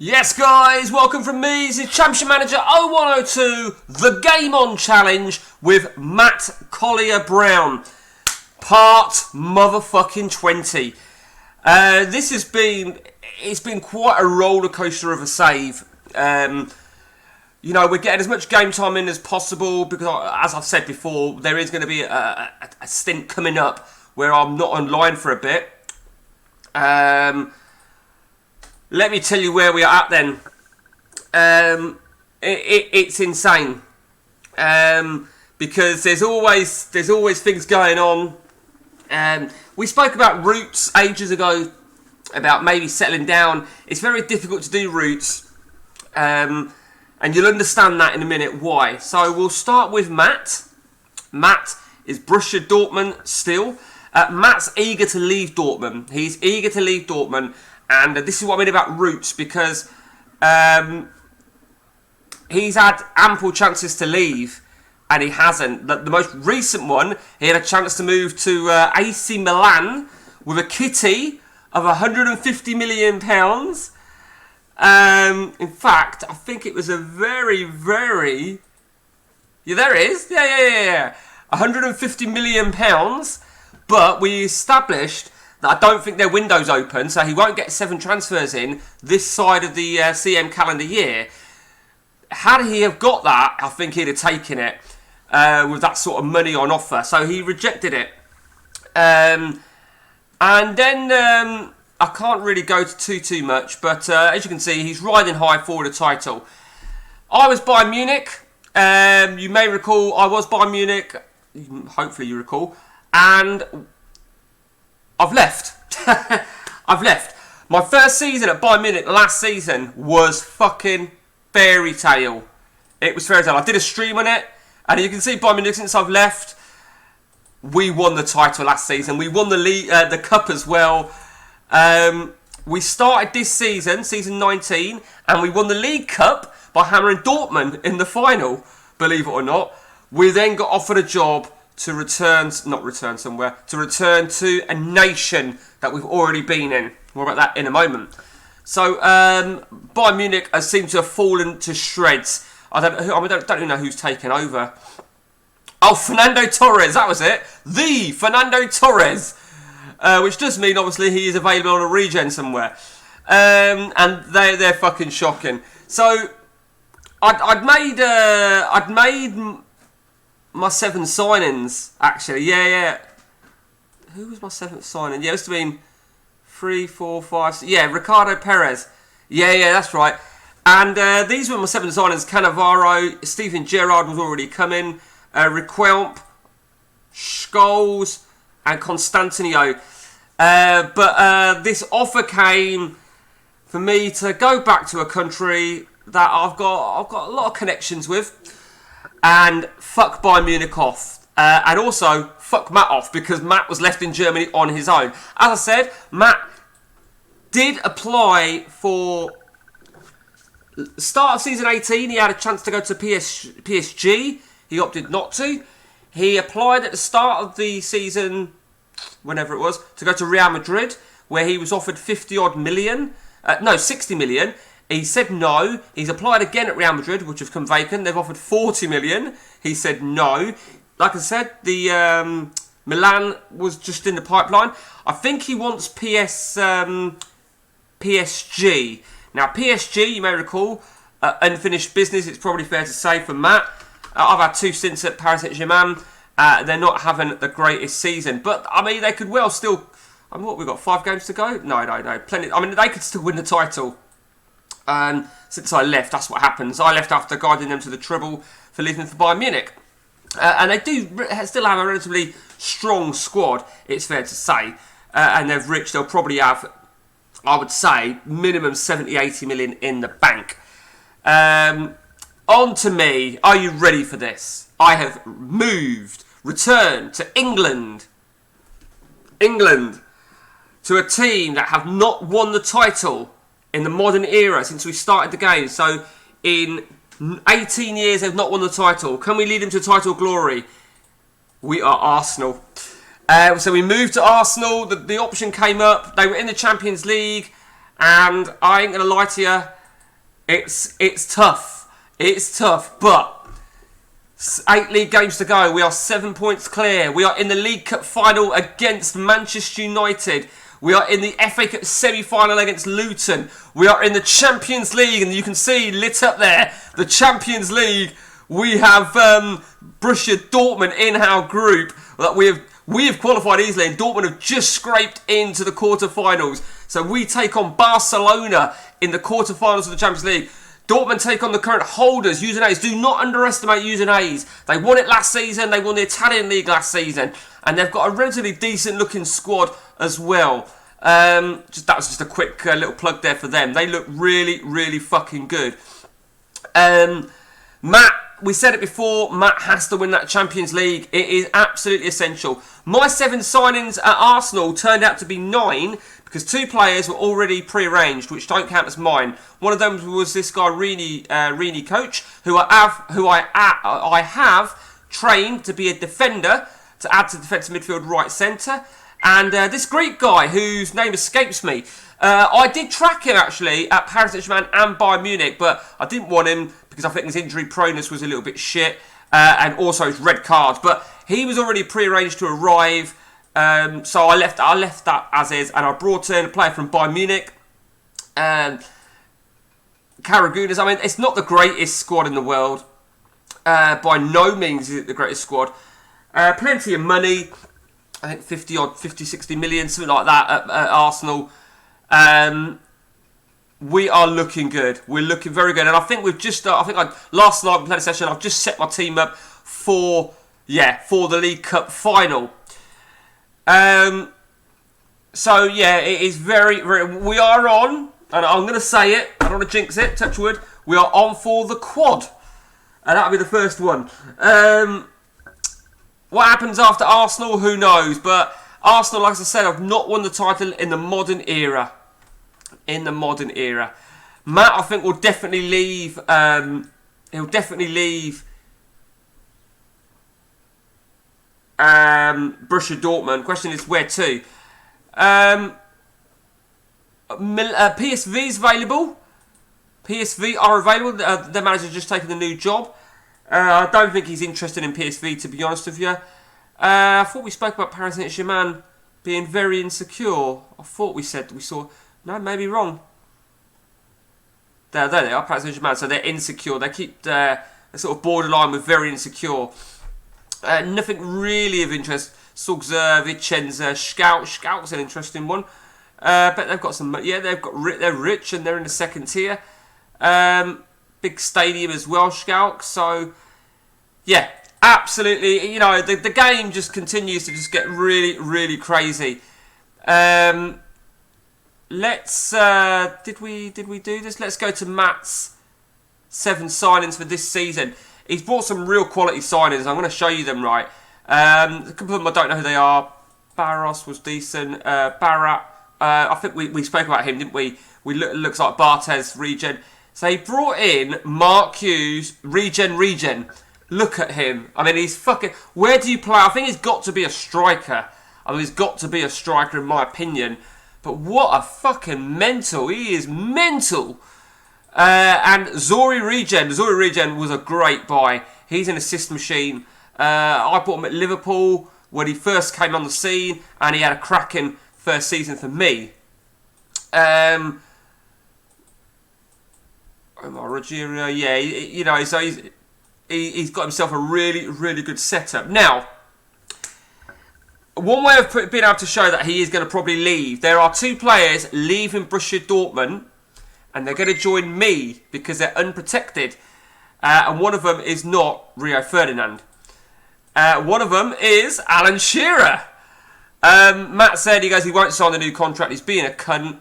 Yes, guys, welcome from me. This is Championship Manager 0102, the Game On Challenge with Matt Collier-Brown, part motherfucking 20. It's been quite a roller coaster of a save. We're getting as much game time in as possible because, as I've said before, there is going to be a stint coming up where I'm not online for a bit. Let me tell you where we are at then. It's insane. Because there's always things going on. We spoke about routes ages ago, about maybe settling down. It's very difficult to do routes. And you'll understand that in a minute why. So we'll start with Matt. Matt is Borussia Dortmund still. Matt's eager to leave Dortmund. He's eager to leave Dortmund. And this is what I mean about roots, because he's had ample chances to leave, and he hasn't. The most recent one, he had a chance to move to AC Milan with a kitty of £150 million. In fact, I think it was a very... Yeah, there it is. Yeah. £150 million. But we established that I don't think their window's open, so he won't get 7 transfers in this side of the CM calendar year. Had he have got that, I think he'd have taken it with that sort of money on offer. So he rejected it. And then I can't really go to too much, but as you can see, he's riding high for the title. I was Bayern Munich. You may recall I was Bayern Munich. Hopefully you recall. And I've left. I've left. My first season at Bayern Munich last season was fucking fairy tale. It was fairy tale. I did a stream on it, and you can see Bayern Munich since I've left. We won the title last season. We won the league, the cup as well. We started this season 19, and we won the League Cup by hammering Dortmund in the final. Believe it or not, we then got offered a job to return to a nation that we've already been in. More about that in a moment. So Bayern Munich has seemed to have fallen to shreds. I don't even know who's taken over. Oh, Fernando Torres, that was it. The Fernando Torres, which does mean obviously he is available on a regen somewhere. And they're fucking shocking. So I'd made my 7 signings, actually. Yeah. Who was my 7th signing? Yeah, it must have been 3, 4, 5, 6. Yeah, Ricardo Perez. Yeah, that's right. And these were my 7 signings. Cannavaro, Steven Gerrard was already coming, Requelme, Scholes, and Constantino. But this offer came for me to go back to a country that I've got a lot of connections with. And fuck Bayern Munich off. And also, fuck Matt off, because Matt was left in Germany on his own. As I said, Matt did apply for... Start of season 18, he had a chance to go to PSG. He opted not to. He applied at the start of the season, whenever it was, to go to Real Madrid, where he was offered 60 million. He said no. He's applied again at Real Madrid, which have come vacant. They've offered 40 million. He said no. Like I said, the Milan was just in the pipeline. I think he wants PSG. Now, PSG, you may recall, unfinished business, it's probably fair to say, for Matt. I've had 2 stints at Paris Saint-Germain. They're not having the greatest season. But, I mean, they could well still... I mean, what, we've got 5 games to go? No. Plenty. I mean, they could still win the title. Since I left, that's what happens. I left after guiding them to the treble for leaving for Bayern Munich. And they do still have a relatively strong squad, it's fair to say. And they'll probably have, I would say, minimum 70-80 million in the bank. On to me. Are you ready for this? I have returned to England. To a team that have not won the title in the modern era since we started the game. So in 18 years they've not won the title. Can we lead them to title glory? We are Arsenal. So we moved to Arsenal. The option came up. They were in the Champions League. And I ain't going to lie to you, It's tough. It's tough, but 8 league games to go. We are 7 points clear. We are in the League Cup final against Manchester United. We are in the FA Cup semi-final against Luton. We are in the Champions League, and you can see lit up there, the Champions League. We have Borussia Dortmund in our group. We have qualified easily, and Dortmund have just scraped into the quarterfinals. So we take on Barcelona in the quarterfinals of the Champions League. Dortmund take on the current holders, Udinese. Do not underestimate Udinese. They won it last season. They won the Italian League last season. And they've got a relatively decent looking squad as well. That was just a quick little plug there for them. They look really, really fucking good. Matt, we said it before, Matt has to win that Champions League. It is absolutely essential. My 7 signings at Arsenal turned out to be 9 because 2 players were already pre-arranged, which don't count as mine. One of them was this guy, Rini Coach, who I have trained to be a defender, to add to defensive midfield right centre. And this Greek guy, whose name escapes me, I did track him actually at Paris Saint-Germain and Bayern Munich, but I didn't want him because I think his injury proneness was a little bit shit, and also his red cards. But he was already pre-arranged to arrive, so I left that as is, and I brought in a player from Bayern Munich, Karagunas. I mean, it's not the greatest squad in the world. By no means is it the greatest squad. Plenty of money. I think 50, 60 million, something like that at Arsenal. We are looking good. We're looking very good. And I think last night we played a session, I've just set my team up for the League Cup final. So yeah, it is very, very, we are on, and I'm going to say it, I don't want to jinx it, touch wood, we are on for the quad. And that'll be the first one. What happens after Arsenal, who knows? But Arsenal, like I said, have not won the title in the modern era. Matt, I think, will definitely leave. He'll definitely leave Borussia Dortmund. Question is, where to? PSV is available. PSV are available. Their manager's just taken the new job. I don't think he's interested in PSV, to be honest with you. I thought we spoke about Paris Saint-Germain being very insecure. I thought we saw... No, maybe wrong. There they are, Paris Saint-Germain. So they're insecure. They keep... they're sort of borderline with very insecure. Nothing really of interest. Sugzer, Vicenza, Scout. Scout's an interesting one. But they've got some... Yeah, they're rich and they're in the second tier. Big stadium as well, Schalke. So, yeah, absolutely. You know, the game just continues to just get really, really crazy. Let's did we do this? Let's go to Matt's 7 signings for this season. He's brought some real quality signings. I'm going to show you them, right. A couple of them I don't know who they are. Barros was decent. Barat. I think we spoke about him, didn't we? Looks like Barthez regen. So he brought in Mark Hughes, regen. Look at him. I mean, he's fucking... Where do you play? I think he's got to be a striker. I mean, he's got to be a striker in my opinion. But what a fucking mental. He is mental. And Zori Regen was a great buy. He's an assist machine. I bought him at Liverpool when he first came on the scene, and he had a cracking first season for me. Omar Rogerio, yeah, you know, so he's got himself a really, really good setup. Now, one way of being able to show that he is going to probably leave, there are 2 players leaving Borussia Dortmund, and they're going to join me because they're unprotected. And one of them is not Rio Ferdinand. One of them is Alan Shearer. Matt said, he won't sign the new contract, he's being a cunt.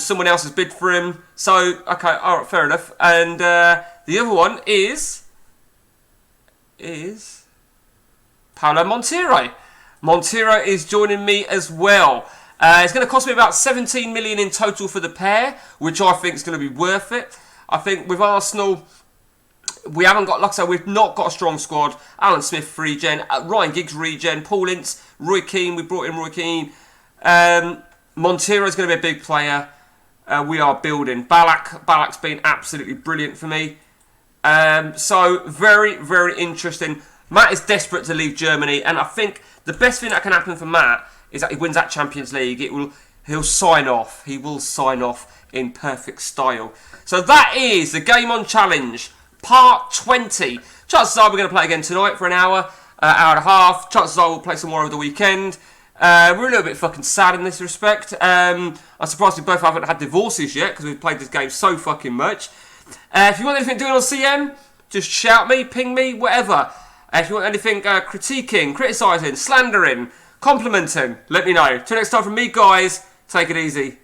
Someone else has bid for him. So, okay, alright, fair enough. And the other one is Paulo Monteiro. Monteiro is joining me as well. It's going to cost me about 17 million in total for the pair, which I think is going to be worth it. I think with Arsenal, we haven't got, like I said, we've not got a strong squad. Alan Smith, regen. Ryan Giggs, regen. Paul Ince, Roy Keane. We brought in Roy Keane. Monteiro's going to be a big player. we are building. Balak's been absolutely brilliant for me. So very, very interesting. Matt is desperate to leave Germany, and I think the best thing that can happen for Matt is that he wins that Champions League. He'll sign off. He will sign off in perfect style. So that is the Game On Challenge, part 20. Chances are we're going to play again tonight for an hour, hour and a half. Chances are we'll play some more over the weekend. We're a little bit fucking sad in this respect. I'm surprised we both haven't had divorces yet because we've played this game so fucking much. If you want anything doing on CM, just shout me, ping me, whatever. If you want anything critiquing, criticising, slandering, complimenting, let me know. Till next time from me, guys, take it easy.